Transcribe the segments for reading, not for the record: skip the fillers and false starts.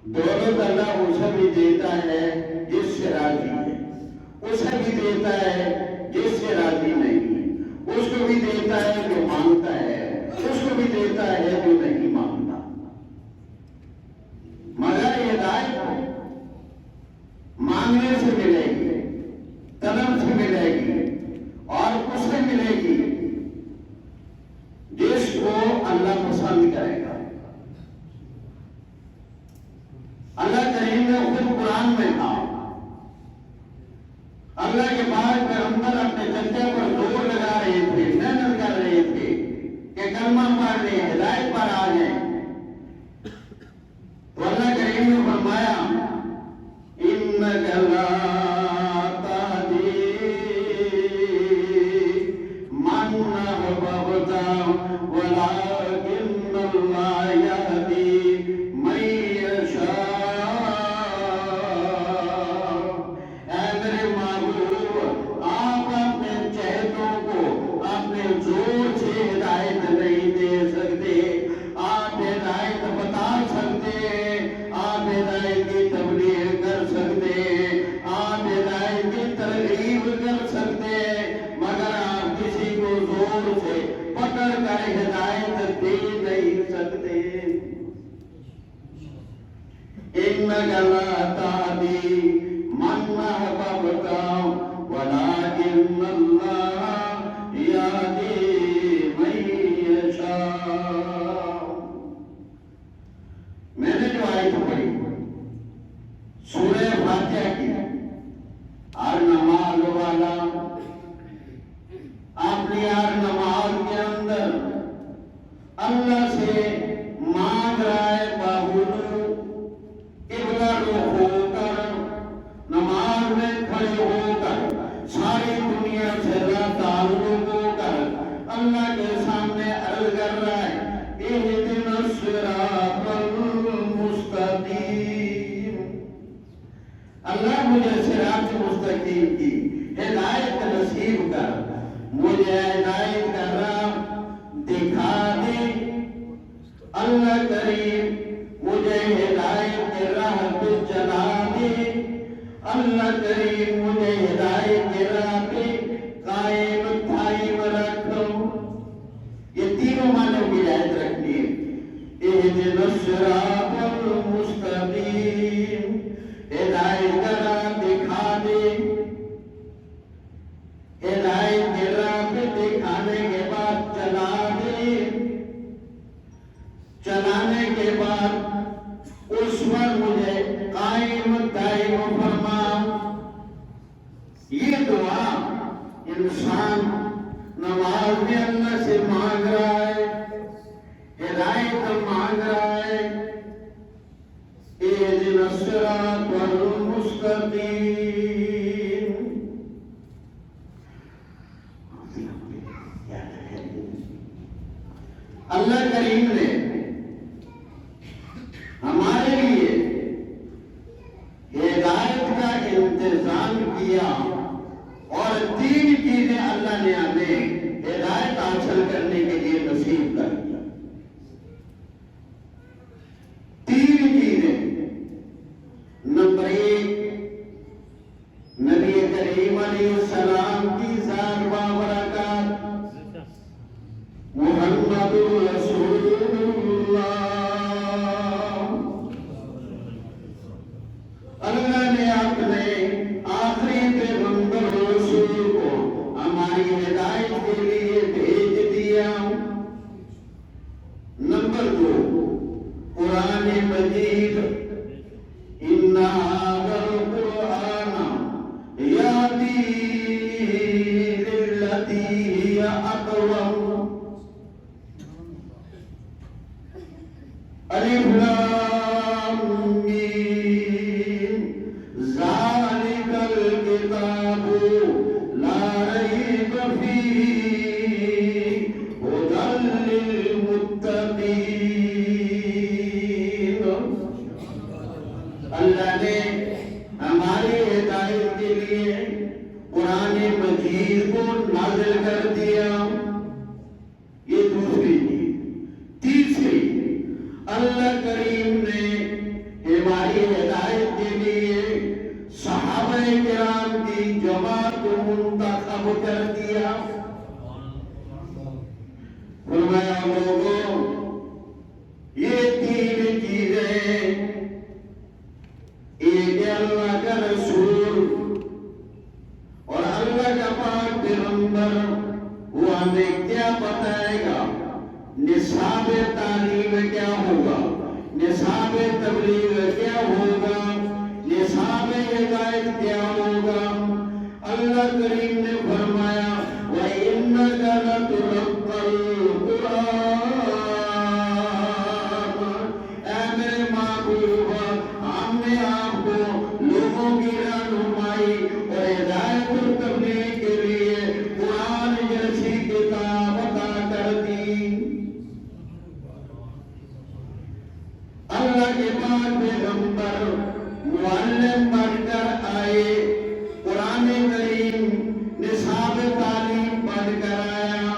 دولت اللہ اسے بھی دیتا ہے جس سے راضی ہے، اسے بھی دیتا ہے جس سے راضی نہیں، اس کو بھی دیتا ہے جو مانگتا ہے، اس کو بھی دیتا ہے جو نہیں مانگتا۔ مگر ہدایت مانگنے سے ملے گی، طلب سے ملے گی، اور اس سے ملے گی جس کو اللہ پسند کرے گا۔ اللہ کریم نے خود قرآن میں کہا، اللہ کے بعد پیغمبر اپنے چچا پر زور لگا رہے تھے، محنت کر رہے تھے کہ کلمہ پڑھ لیں، ہدایت پر آ جائیں، تو اللہ کریم نے فرمایا اِنَّكَ لَا تَهْدِي مَنْ أَحْبَبْتَ وَلَكِنَّ اللَّهَ يَهْدِي مَن يَشَاءُ۔ اے میرے محبوب، آپ اپنے چہتوں کو اپنے زور سے ہدایت نہیں دے سکتے، آپ ہدایت بتا سکتے، آپ ہدایت کی تبلیغ کر سکتے، آپ ہدایت کی ترغیب کر سکتے، مگر آپ کسی کو زور سے پکڑ کر ہدایت دے نہیں سکتے۔ إِنَّكَ لَا تَهْدِي مَنْ أَحْبَبْتَ وَلَكِنَّ اللَّهَ يَهْدِي مَن يَشَاءُ۔ میں نے جو آیت پڑھی سورہ فاتحہ کی، ہر نماز والا اپنی ہر نماز کے اندر اللہ سے مانگ رہا ہے، باوجود قبلہ رخ ہو کر، نماز میں کھڑے ہو کر، ساری دنیا سے تعلق ہو کر اللہ کے سامنے عرض کر رہا ہے اہدنا الصراط المستقیم، اللہ مجھے صراط مستقیم کی ہدایت نصیب کر، مجھے ہدایت کا راہ دکھا دے۔ اللہ کریم مجھے ہدایت کے راہ پہ چلا دے، اللہ کریم مجھے ہدایت کے راہ پہ قائم رکھو۔ یہ تینوں معنوں کی رعایت رکھنی ہے۔ اہدنا الصراط المستقیم، ہدایت کا راہ دکھا دے، ہدایت کے راہ پہ دکھانے کے بعد چلا دے، چلانے کے بعد اس پر مجھے قائم دائم فرما۔ یہ دعا انسان نماز میں اللہ سے مانگ رہا ہے، ہدایت مانگ رہا ہے۔ اہدنا الصراط المستقیم۔ اللہ کریم نے ہمارے لیے ہدایت کا انتظام کیا، اور تین چیزیں اللہ نے ہمیں ہدایت حاصل کرنے کے لیے نصیب کر دیا۔ تین چیزیں، نمبر ایک، نبی کریم علیہ السلام کی ذات بابرکات، محمد رسول اللہ۔ اللہ نے اپنے آخری پیغمبر رسول کو ہماری ہدایت کے لیے بھیج دیا۔ نمبر دو، قرآن مجید، إِنَّ هَٰذَا الْقُرْآنَ يَهْدِي لِلَّتِي هِيَ أَقْوَمُ۔ الف لام میم، ذَلِكَ الْكِتَابُ لَا رَيْبَ فِيهِ هُدًى لِّلْمُتَّقِينَ۔ اللہ نے ہماری ہدایت کے لیے قرآن مجید کو نازل کر دیا۔ یہ دوسری چیز۔ تیسری، اللہ کریم نے ہماری ہدایت کے لیے صحابہ کرام کی جماعت کو منتخب کر دیا۔ فرمایا لوگوں یہ تین چیزیں، ایک اللہ کا رسول اور اللہ کا پاک پیغمبر، وہ ہمیں کیا بتائے گا، نصاب تعلیم کیا ہوگا، نصاب تبلیغ کیا ہوگا، نصاب ہدایت کیا ہوگا۔ اللہ کریم نے فرمایا وَإِنَّكَ لَتُلَقَّى الْقُرْآنَ، اے میرے محبوب ہم نے آپ کو لوگوں کی رہنمائی اور ہدایت و تبلیغ کے لیے قرآن جیسی کتاب عطا کر دی۔ اللہ کے پاک پیغمبر معلم بن کر آئے، قرآن کریم نصاب تعلیم پڑھ کر آیا۔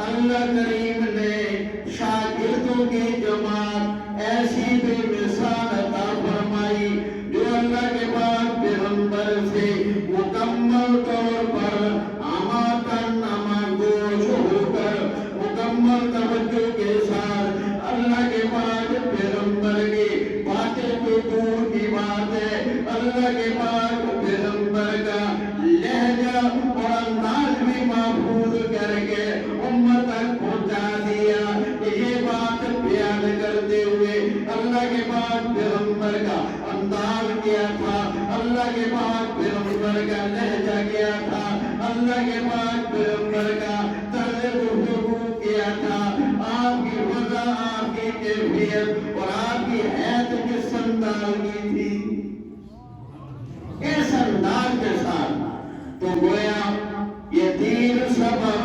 اللہ کریم نے شاگردوں کی جماعت ایسی بے مثال عطا فرمائی جو اللہ کے پاک پیغمبر سے مکمل طور پر اماتن اماگوش ہو کر مکمل توجہ کے ساتھ اللہ کے پاک پیغمبر کی باتیں تو دور کی بات ہے، اللہ کے پاک پیغمبر کا لہجہ اور انداز بھی محفوظ کر کے امت تک پہنچا دیا۔ یہ بات بیان کرتے ہوئے اللہ کے پاک پیغمبر کا انداز کیا تھا، اللہ کے پاک پیغمبر کا لہجہ کیا تھا، اللہ کے پاک پیغمبر کا طرز گفتگو کیا تھا۔ آپ کی وضع، آپ کی کیفیت اور آپ کی حیث کس انداز کی تھی، اس انداز کے ساتھ تو گویا یہ تین سبب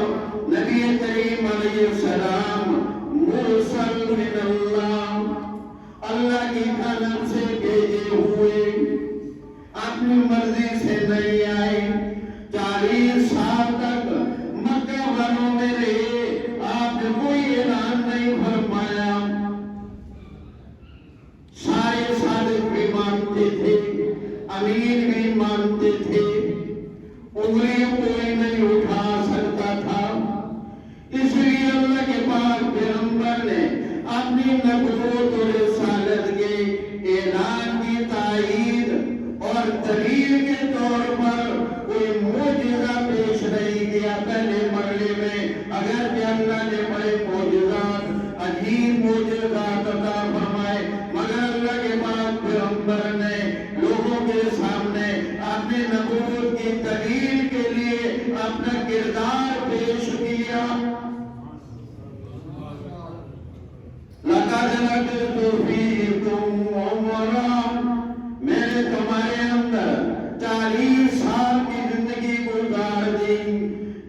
نبی کریم علیہ السلام مرسل من اللہ، اللہ کی طرف سے بھیجے ہوئے، اپنی مرضی سے نہیں آئے۔ 40 سال تک مکہ والوں میں رہے، آپ نے کوئی اعلان نہیں فرمایا۔ سارے صادق بھی مانتے تھے، امین بھی مانتے تھے، انگلی کوئی نہیں اٹھا سکتا تھا۔ اس لیے اللہ کے پاک پیغمبر نے اپنی نبوت اور رسالت کے اعلان کی تائید اور دلیل کے طور پر کوئی معجزہ پیش نہیں کیا پہلے مرحلے میں، اگرچہ اللہ نے بڑے معجزات، عجیب معجزات عطا فرمائے، مگر اللہ کے پاک پیغمبر نے لوگوں کے سامنے اپنے نبوت کی دلیل کے لیے اپنا کردار پیش کیا۔ لَقَدْ لَبِثْتُ فِيكُمْ عُمُرًا، میں نے تمہارے اندر 40 سال کی زندگی گزار دی،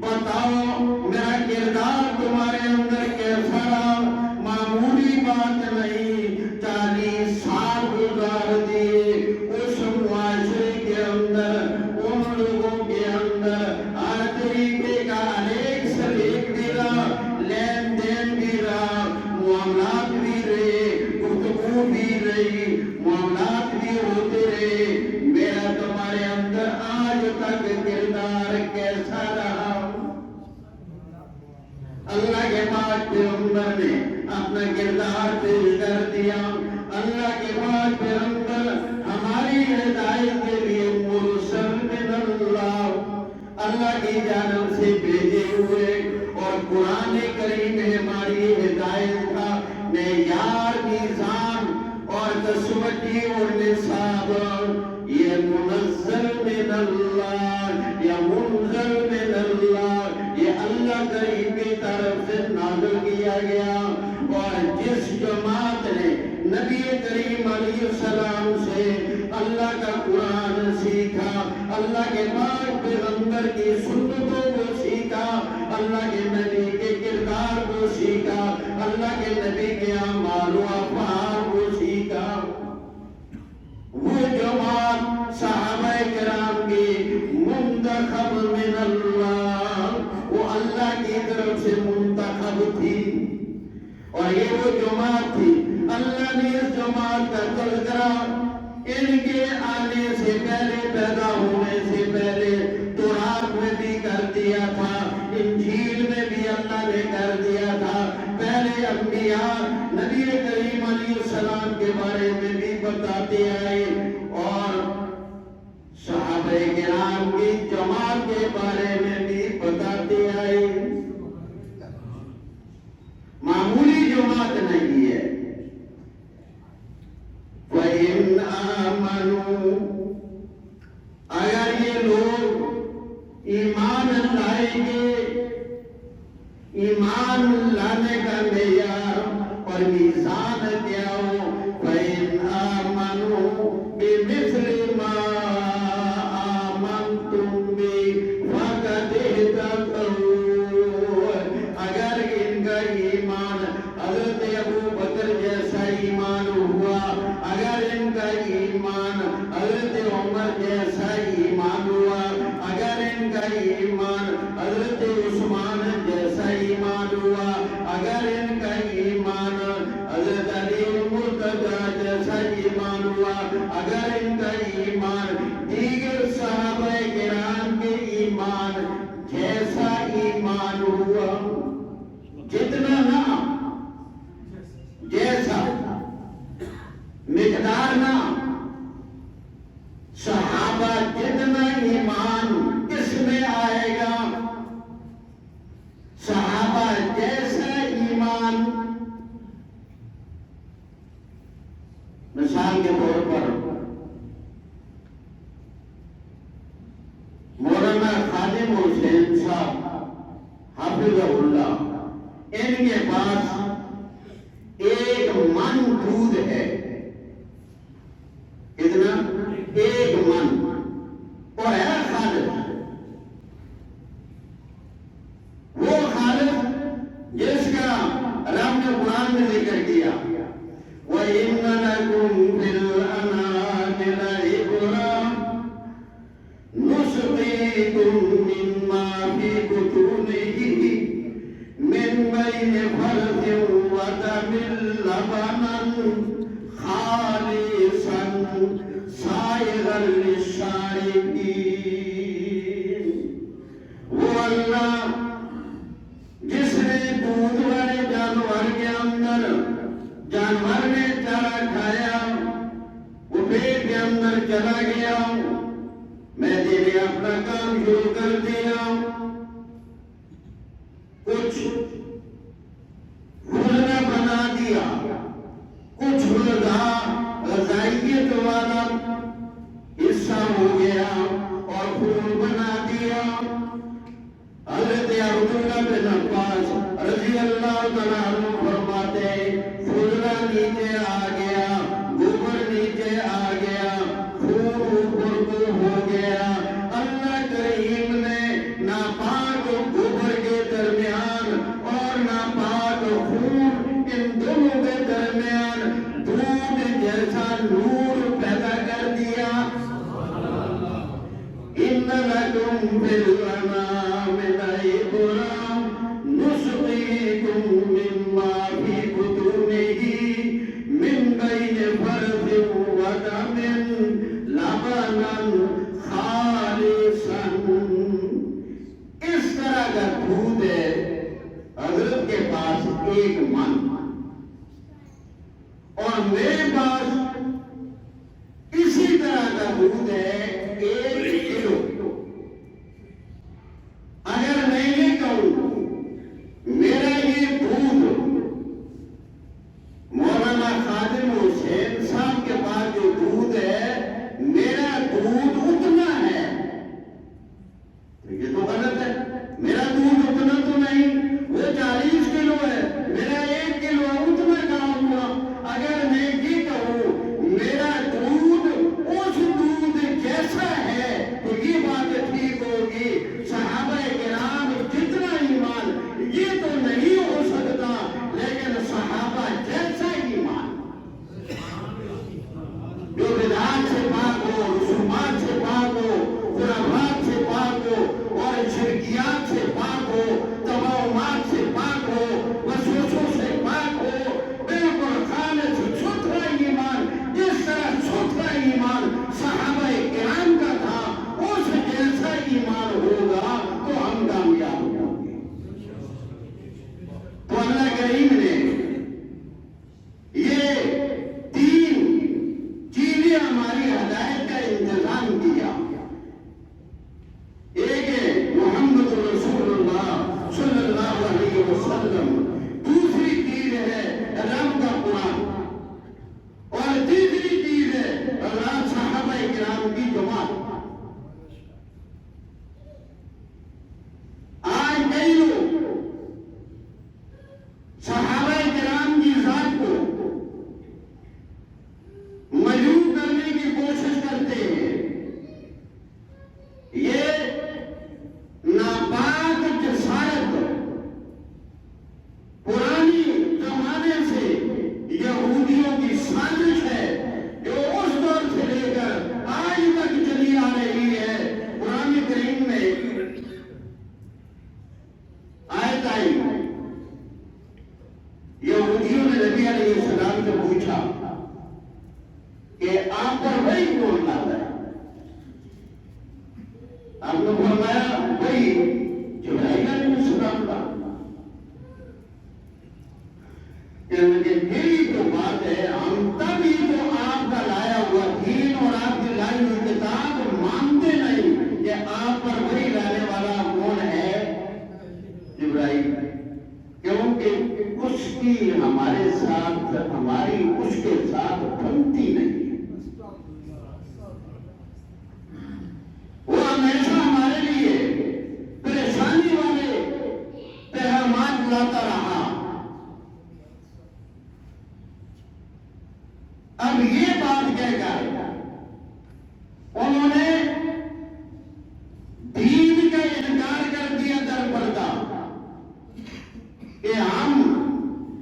بتاؤ میرا کردار تمہارے اندر کیسا رہا؟ معمولی بات نہیں، 40 سال گزار دیے اس معاشرے کے اندر، ان لوگوں کے اندر ہر طریقے کا انیک سلیق بھی رہا، لین دین بھی رہا، معاملات بھی رہے، گفتگو بھی رہی، معاملات بھی ہوتے رہے، میرا تمہارے اندر آج تک کردار کیسا رہا؟ اللہ کے پاک پیغمبر نے اپنا کردار پیش کر دیا۔ اللہ کے پاک پیغمبر ہماری ہدایت کے لیے مرسل من اللہ، اللہ کی جانب سے بھیجے ہوئے، اور قرآن کریم ہماری ہدایت کا معیار، میزان اور تسوٹی اور نصاب، یہ منزل من اللہ یا منزل من اللہ، یہ اللہ کریم کی طرف سے نازل کیا گیا۔ اور جس جماعت نے نبی کریم علیہ السلام سے اللہ کا قرآن سیکھا، اللہ کے پاک پیغمبر کی سنتوں کو سیکھا، اللہ کے نبی کے کردار کو سیکھا، اللہ کے نبی کے اعمال و افعال کو سیکھا، وہ جماعت صحابہ کرام کی منتخب من اللہ، وہ اللہ کی طرف سے منتخب تھی۔ اور یہ وہ جماعت تھی، اللہ نے اس جماعت کا تذکرہ پہلے پیدا ہونے سے پہلے تورات میں بھی کر دیا تھا، انجیل میں بھی اللہ نے کر دیا تھا، پہلے انبیاء نبی کریم علیہ السلام کے بارے میں بھی بتاتے آئے، اور صحابہ کرام کی جماعت کے بارے میں بھی بتاتے آئے۔ معمولی جماعت نہیں ہے۔ وَإِنْ آمَنُوا، اگر یہ لوگ ایمان لائیں گے، ایمان لانے کا معیار اور میزان کیا ہو، فَإِنْ آمَنُوا بِمِثْلِ مَا آمَنْتُمْ بِهِ فَقَدِ اهْتَدَوْا، اگر ان کا ایمان حضرت ابوبکر جیسا ایمان ہوا، اگر ان کا ایمان حضرت عمر جیسا ایمان ہوا، اگر ان کا ایمان حضرت عثمان جیسا ایمان ہوا، اگر ان کا ایمان حضرت علی مرتضی جیسا ایمان ہوا، اگر ان کا ایمان دیگر صحابہ کرام کے ایمان جیسا ایمان ہوا، جتنا نہ جیسا مقدار نہ، صحابہ جتنا ایمان کس میں آئے گا، صحابہ جیسا ایمان۔ مثال کے طور پر مولانا خادم حسین صاحب حافظ اللہ، ان کے پاس ایک من دودھ ہے، کتنا؟ ایک من، اور ہے خالص، وہ خالص جس کا رب نے قرآن میں ذکر کیا، وَإِنَّ لَكُمْ فِي الْأَنْعَامِ لَعِبْرَةً نُسْقِيكُم مِّمَّا فِي بُطُونِهِ مِن بَيْنِ فَرْثٍ وَدَمٍ لَبَنًا خَالِصًا سَائِغًا لِلشَّارِبِينَ۔ وہ اللہ جس نے دودھ والے جانور کے اندر، جانور نے چارہ کھایا، وہ پیٹ کے اندر چلا گیا، میں نے اپنا کام شروع کر دیا، کچھ غلہ بنا دیا، کچھ غلہ غذائیت والا حصہ ہو گیا اور خون بنا دیا۔ حضرت عبداللہ بن عباس رضی اللہ تعالیٰ عنہ فرماتے، فضلہ نیچے آ گیا، گوبر نیچے آ گیا، خون اوپر کو ہو گیا، اللہ کریم نے ناپاک گوبر کے درمیان اور ناپاک خون، ان دونوں کے درمیان دودھ جیسا نور پیدا کر دیا۔ إِنَّ لَكُمْ فِي الْأَنْعَامِ لَعِبْرَةً نُسْقِيكُم مِّمَّا فِي بُطُونِهِ مِن بَيْنِ فَرْثٍ وَدَمٍ لَبَنًا خَالِصًا۔ اس طرح کا دودھ ہے حضرت کے پاس ایک من، اور میرے پاس اسی طرح کا دودھ ہے 1 کلو۔ اگر میں یہ کہوں میرا یہ دودھ مولانا خادم حسین صاحب کے پاس جو دودھ ہے، میرا دودھ اتنا ہے، یہ تو غلط ہے، میرا دودھ اتنا تو نہیں، وہ 40 کلو ہے، میرا 1 کلو ہے، اتنا کہاں ہوا؟ اگر میں یہ کہوں میرا دودھ اس دودھ جیسا ہے تو یہ بات ٹھیک ہوگی۔ صحابہ کرام جتنا ایمان، یہ تو نہیں ہو سکتا، لیکن صحابہ جیسا ایمان، جو بدعات سے پاک ہو، رسومات سے پاک ہو، خرافات سے پاک ہو، اور شرکیات سے پاک ہو، توہمات سے پاک ہو، وسوسوں سے پاک ہو، بالکل خالص ستھرا ایمان، جس طرح ستھرا ایمان صحابہ کرام کہ آپ پر وہی کون لاتا ہے؟ آپ نے فرمایا وہی جبرائیل علیہ السلام کا. یہی تو بات ہے، ہم تب ہی تو آپ کا لایا ہوا دین اور آپ کی لائی ہوئی کتاب مانتے نہیں کہ آپ پر وہی لانے والا کون ہے؟ جبرائیل. کیونکہ اس کی ہمارے ساتھ، ہماری اس کے ساتھ بنتی نہیں. وہ ہمیشہ ہمارے لیے پریشانی والے پیغامات لاتا رہا. اب یہ بات کہہ کر انہوں نے دین کا انکار کر دیا در پردہ کہ ہم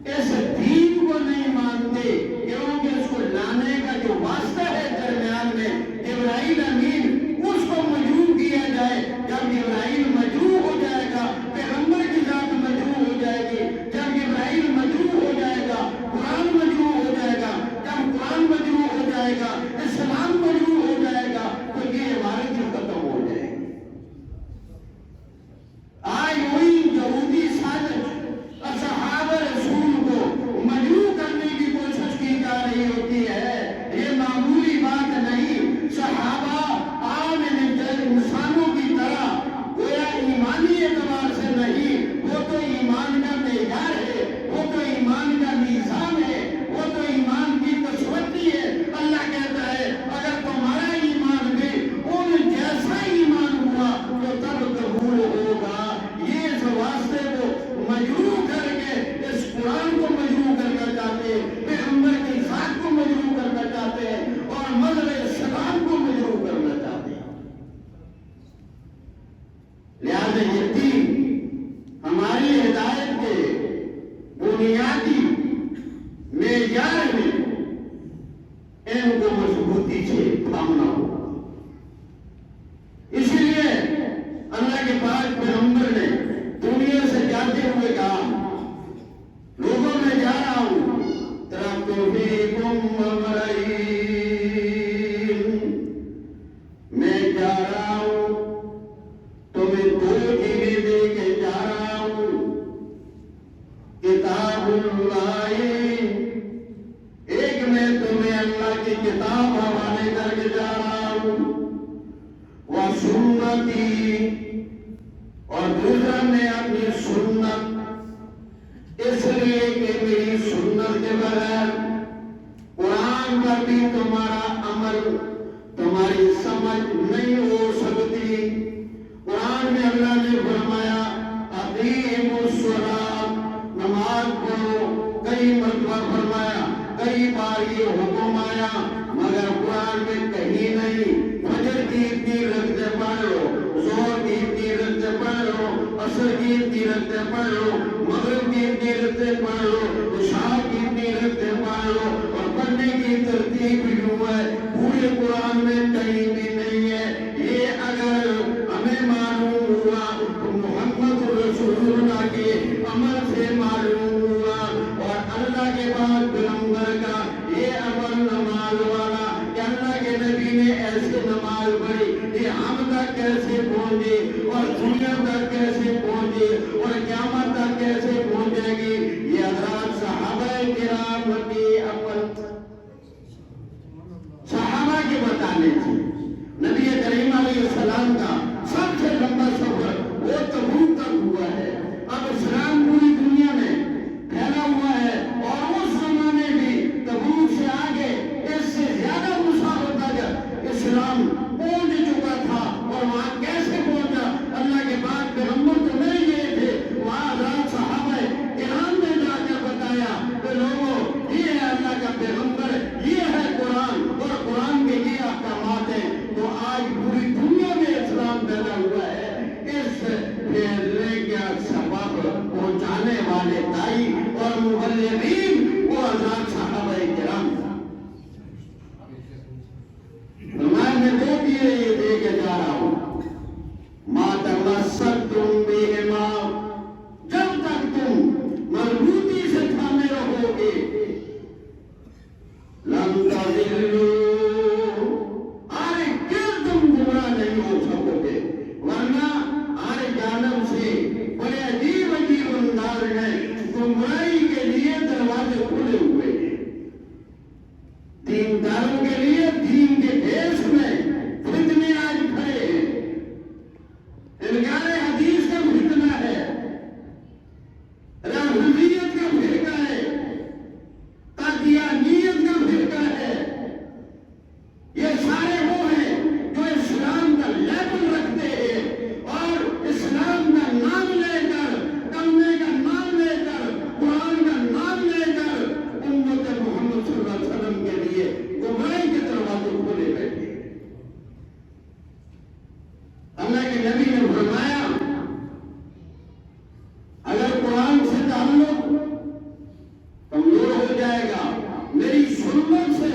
اس دین کو نہیں مانتے، کیونکہ اس کو لانے کا جو واسطہ ہے درمیان میں جبرائیل امین، اس کو مجروح کیا جائے. جب جبرائیل مجروح ہو جائے گا پیغمبر کی ذات مجروح ہو جائے گی. جب جبرائیل مجروح ہو جائے گا قرآن مجروح ہو جائے گا. جب قرآن مجروح ہو جائے گا اسلام مجروح ہو جائے گا تو یہ عبارت ہی ختم ہو جائے گی. آج وہی یہودی سازش اصحاب رسول کو مجروح کرنے کی کوشش کی جا رہی ہوتی ہے. یہ معمولی بات نہیں. صحابہ عام انسانوں کی طرح گویا ایمانی اعتبار سے نہیں، وہ تو ایمان کا معیار ہے، وہ تو ایمان کا نظام ہے، وہ تو ایمان کی کسوٹی ہے. اللہ کہتا ہے اگر تمہارا ایمان بھی ان جیسا ایمان ہوا تو تب قبول ہوگا. یہ اس واسطے کو مجروح کر کے اس قرآن کو مجروح کرنا چاہتے ہیں، پیغمبر کی ذات کو مجروح کرنا چاہتے ہیں اور مذہب اسلام کو مجروح کرنا چاہتے ہیں. لہذا یہ دین ہماری ہدایت کے بنیادی معیار میں ان کو مضبوطی سے تھامنا ہوگا. اسی لیے اللہ کے پاک پیغمبر نے دنیا سے جاتے ہوئے کہا لوگوں میں جا رہا ہوں ترکت فیکم امرین، میں جا رہا ہوں تمہیں دو چیزیں دے کے جا رہا ہوں. کتاب اللہ، ایک میں تمہیں اللہ کی کتاب حوالے کر کے جا رہا ہوں، وسنتی، اور دوسرا میں اپنی سنت. اس لیے کہ میری سنت کے بغیر قرآن کا بھی تمہارا عمل، تمہاری سمجھ نہیں ہو سکتی. قرآن میں اللہ نے فرمایا اقیموا الصلاۃ، نماز پڑھو. کئی مرتبہ فرمایا، کئی بار یہ حکم آیا، مگر قرآن میں کہیں نہیں. فجر کی اتنی رکعتیں پڑھ لو، ظہر کی اتنی رکعتیں پڑھ لو، عصر کی اتنی رکعتیں پڑھ لو، مغرب کی اتنی رکعتیں پڑھ لو، عشاء کی اتنی رکعتیں پڑھ لو. اور پڑھنے کی ترتیب یوں ہے، پورے قرآن میں کہیں بھی نہیں ہے. یہ اگر ہمیں معلوم ہوا تو محمد رسول اللہ کے عمل سے معلوم ہوا. اور اللہ کے بعد پیغمبر کا یہ عمل نماز والا کہ اللہ کے نبی نے ایسے نماز پڑھی، یہ ہم تک کیسے پہنچے اور دنیا تک کیسے پہنچے اور قیامت تک کیسے پہنچے گی. یہ حضرات صحابہ کرام کے عمل، صحابہ کے بتانے سے. نبی کریم علیہ السلام کا سب سے لمبا سفر وہ تبوک تک ہوا ہے. اب اسلام پوری دنیا میں پھیلا ہوا ہے اور اس زمانے بھی تبوک سے آگے اس سے زیادہ مسافت تک اسلام پہنچ چکا تھا. اور وہاں کیسے پہنچا؟ اللہ کے بعد پیغمبر تو نہیں گئے تھے، وہاں حضرات صحابہ کرام نے جا کر بتایا کہ لوگوں یہ ہے اللہ کا پیغمبر، یہ ہے قرآن اور قرآن کے یہ احکامات ہیں. تو آج پوری دنیا میں اسلام پیدا ہوا ہے. اس پھیلنے کا سبب پہنچانے والے دائی اور مبلغین وہ حضرات صحابہ کرام. میں نبی نے فرمایا اگر قرآن سے تعلق کمزور ہو جائے گا، میری سنت سے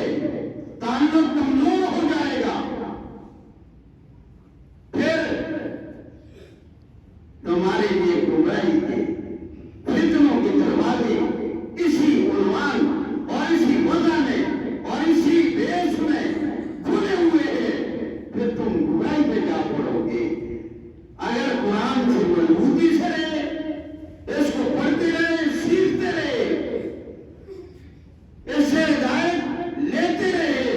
تعلق کمزور ہو جائے گا، پھر تمہارے لیے گمراہی کے فتنوں کے دروازے اسی عنوان اور اسی وجہ میں اور اسی بیس میں کھلے ہوئے ہیں، پھر تم گمراہی پہ جا پڑو گے۔ اگر قرآن سے مضبوطی سے رہے، اس کو پڑھتے رہے، سیکھتے رہے، اس سے ہدایت لیتے رہے،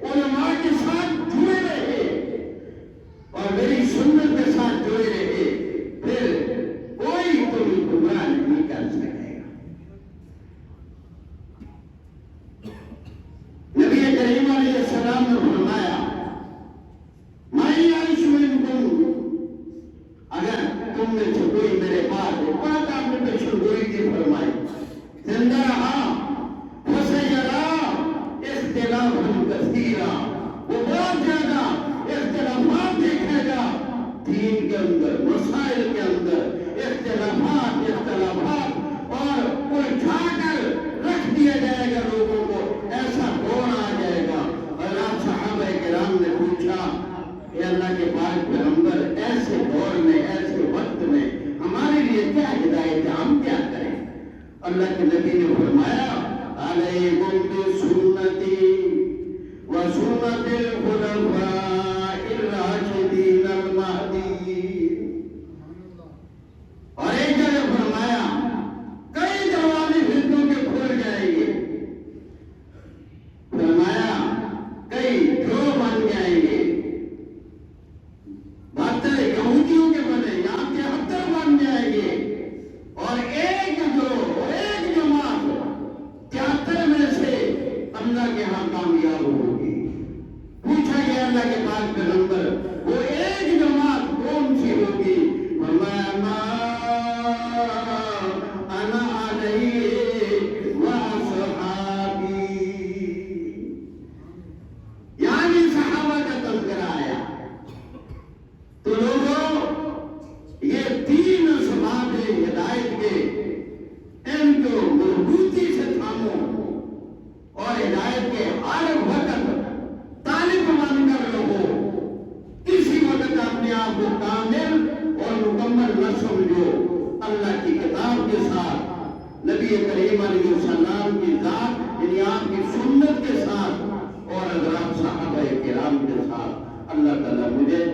علماء کے ساتھ جڑے رہے اور میری سنت کے ساتھ جڑے رہے، پھر کوئی تمہیں گمراہ نہیں کر سکے گا۔ نبی کریم علیہ السلام نے فرمایا میں یعیش منکم، اگر تم میں سے کوئی میرے پاس بات آپ نے پیشن گوئی کی فرمائی زندہ رہا فسیرا اختلافا کثیرا، وہ بہت زیادہ اختلافات دیکھے گا، دین کے اندر مسائل کے اندر اختلافات اور الجھا کر رکھ دیا جائے گا لوگوں کو، ایسا دور آ جائے گا۔ اور آپ صحابہ کرام نے پوچھا کہ اللہ کے پاک پیغمبر ایسے دور میں ایسے وقت میں ہمارے لیے کیا ہدایت ہے، ہم کیا کریں؟ اللہ کے نبی نے فرمایا علیکم بسنتی وسنت الخلفاء الراشدین المہدیین، اور ایک جگہ فرمایا کئی دروازے فتنوں کے کھل جائیں گے، فرمایا کئی گروہ بن جائیں گے، 72 یہودیوں کے بنے یا 73 بن جائیں گے، اور ایک گروہ اور ایک جماعت 73 میں سے اللہ کے ہاں کامیاب ہوگی۔ پوچھا گیا اللہ کے پاک پیغمبر وہ ایک جماعت کون سی ہوگی؟ فرمایا ما انا علیہ واصحابی، یعنی صحابہ کا تذکرہ آیا تو لوگوں یہ 3 اسباب ہدایت کے، ان کو مضبوطی سے تھامو اور ہدایت کے ہر وقت طالب بن کر رہو، کسی وقت اپنے آپ کو کامل اور مکمل نہ سمجھو، اللہ کی کتاب کے ساتھ، نبی کریم علیہ السلام کی ذات یعنی آپ کی سنت کے ساتھ، اور حضرات صحابہ کرام کے ساتھ۔ اللہ تعالیٰ مجھے